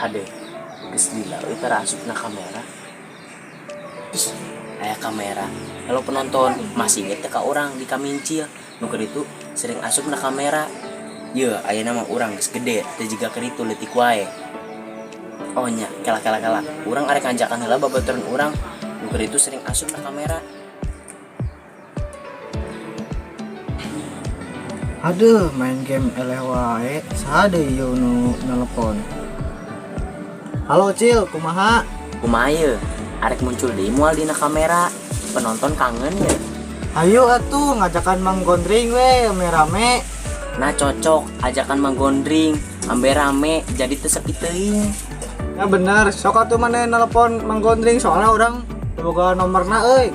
Ada geus lila euy terasupna kamera. Ih, aya kamera. Kalau penonton masih inget ka orang di Kamincil nu keur itu sering asupna kamera. Ye, ayeuna mah urang geus gede teh jiga keur itu leutik wae. Oh nya, kala. Urang arek kanjakan heula babaturan urang nu keur itu sering asupna kamera. Aduh, main game eleh wae. Saha deui ieu nu nelpon? Halo Cil, kumaha? Kumaha ye? Arek muncul deui moal dina kamera. Penonton kangen ya. Ayo atuh ngajakan Mang Gondring we rame-rame. Nah cocok, ajakan Mang Gondring ambe rame jadi teu sepi teuing. Ya bener, sok atuh maneh nelpon Mang Gondring soalnya orang boga nomorna euy.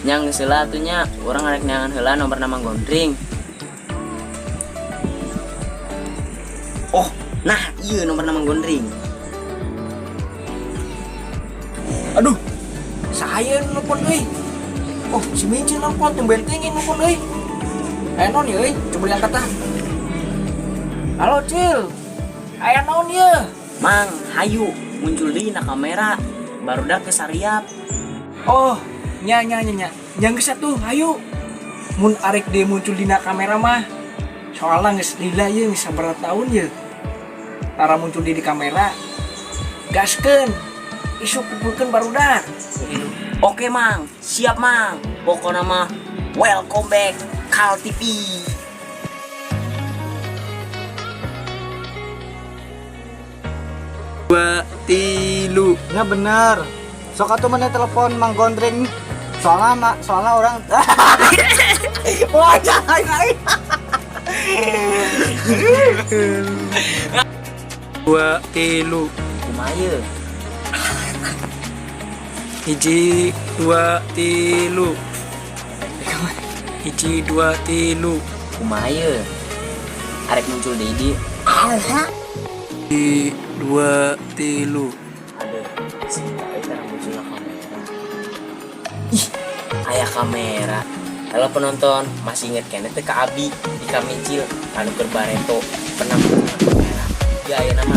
Nyang geus heula atuh nya, urang arek neangan heula nomorna Mang Gondring. Oh, nah iya nomorna Mang Gondring. Aduh, saya nelfon euy. Oh, si Mincil nelfon teu bentengin nelfon euy. Aya naon ye euy? Coba diangkat tah. Halo, Cil. Aya naon ye? Mang, hayu muncul di na kamera. Barudak ke sariap. Oh, nya. Yang geus atuh, hayu. Mun arek dia muncul dina kamera mah. Soalna geus lila ye geus sabaraha taun ye. Tara muncul di kamera. Gaskeun. Isuk kumpulkeun barudak. Oke Mang, siap Mang. Pokoknya mah welcome back Kal TV. Dua, tilu. Ya bener. Sok atuh maneh telepon Mang Gondring. Soalnya orang wah jangan lain. Dua, tilu. Kumaha ye? Hiji, dua, tilu. Hiji, dua, tilu. Kumaha ye? Arek muncul deui di. Hiji, dua, tilu. Aduh, sih eta muncul na kamera. Ih, aya kamera. Kalau penonton masih inget kene teh ka Abi di Kamincil anu keur bareto pernah muncul na kamera. Ya ayeuna mah